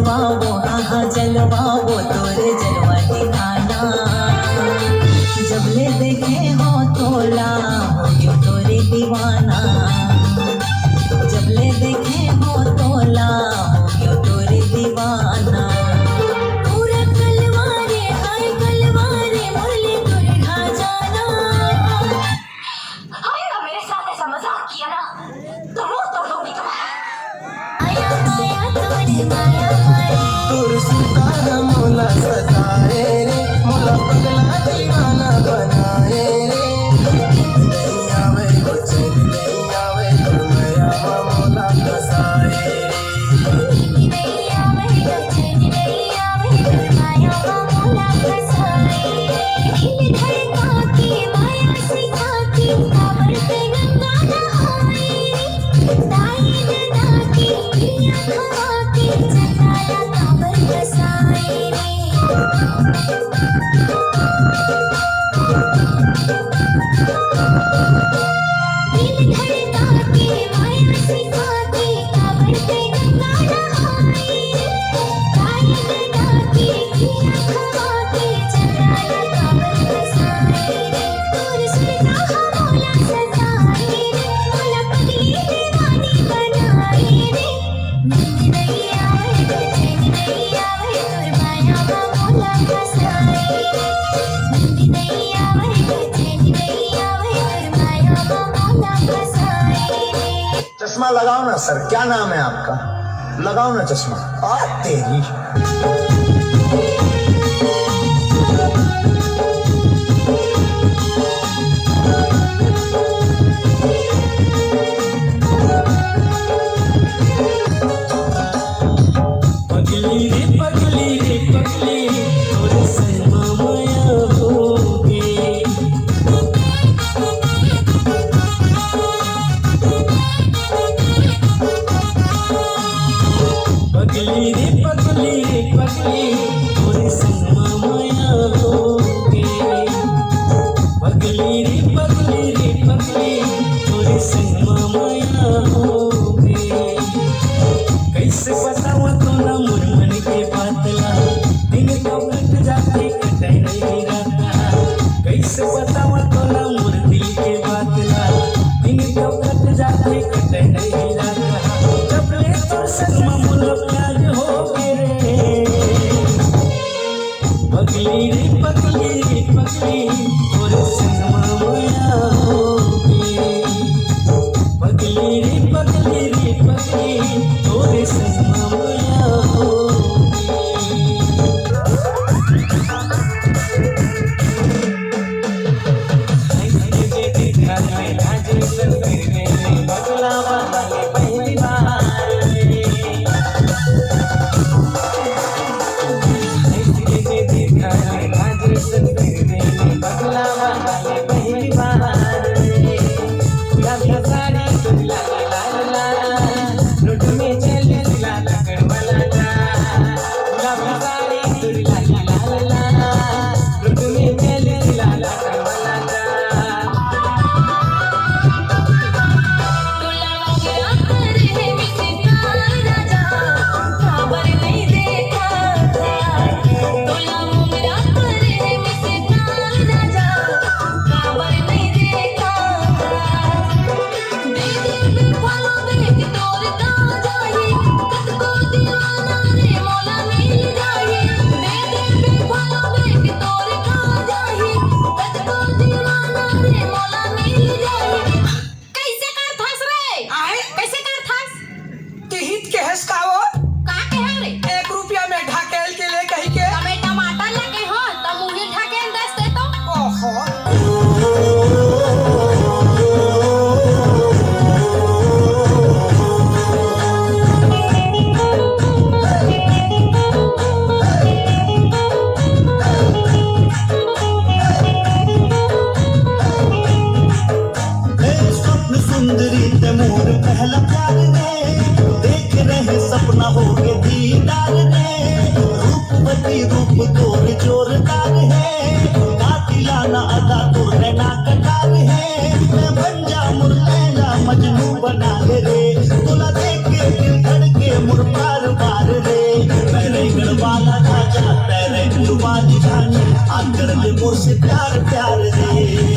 जलवा वो हाँ जलवा वो तोरे जलवा दिखाना जब ले देखे हो तोला हो यो तोरे दीवाना जब ले देखे हो तोला हो यो तोरे दीवाना पूरा कलवारे हाय कलवारे मुरली तोरे ढा जाना आएगा मेरे साथ ऐसा मजाक किया ना तो रो तोड़ूंगी तुम्हारा आया माया तोरे माया माया तोर सुतारा मोला सताए रे मोला पगला दीवाना बनाए रे नहीं आवे कुछ नहीं आवे तोर माया मोला फसाए नहीं आवे कुछ नहीं आवे तोर माया मोला फसाए दिल धड़का के माया सिखा के काबर पे गंगा नहाए ताई नदा के पिया खवा के चकाया काबर फसाए दिल धड़का के माया सिखा के काबर पे गंगा नहाए ताई नदा के पिया खवा के चकाया काबर फसाए तोर सुरता मोला सजाए मोला पगली दीवानी बनाए रे नींद नहीं आवे चैन नहीं आवे तोर माया मोला फसाए नींद नहीं आवे चैन नहीं आवे तोर माया मोला फसाए चश्मा लगाओ ना सर क्या नाम है आपका लगाओ ना चश्मा आ तेरी पगली रे पगली तोरे सनमा माया होगे पगली रे पगली तोरे सनमा माया होगे पगली रे पगली तोरे सनमा माया होगे कैसे बतावा तो ना मोर मन के बातला दिन तो कट जाते कटे नहीं रहता कैसे बतावा तो ना मोर दिल के बातला दिन तो कट जाते कटे नहीं रहता जब ले तो सनमा मोर प्यार हो रे पगली रे पगली तोरे सनमा माया होगे पगली रे पगली तोरे सनमा माया होगे ऐसे देखा मैं आज तस्वीर में बगला वाले पहली बार ऐसे देखा मैं आज तस्वीर में बगला वाले पहली बार गुलाब साड़ी तुला लाल लाल लुट में चले लाल करवला गुलाब साड़ी तुला लाल लाल लुट में चले लाल करवला टोला वगैरह कर है मिसका राजा खबर नहीं देखा टोला वगैरह कर है मिसका राजा खबर नहीं देखा दे दे फलो में तोर का जाए कत को दीवाना रे मौला मिल जाए दे दे फलो में तोर का जाए कत को दीवाना रे मौला मिल जाए कैसे कर थस रे आहे कैसे कर थस तिहित के हस कावो का कहे रे 1 रुपया में ढाकेल के ले कही के તમે टमाटर लगे हो तो मुंह ढके दस दे तो ओहो ए स्वप्न सुंदरी ते मोर पहला प्यार रे देख रहे सपना हो के दीदार रे रूपवती रूप तोर जोरदार है कातिलाना अदा तोर नैना कटार है मैं बन जा मुरलैला मजनू बना ले रे तोला देख के दिल धड़के मुर बार बार रे मैं प्यार दे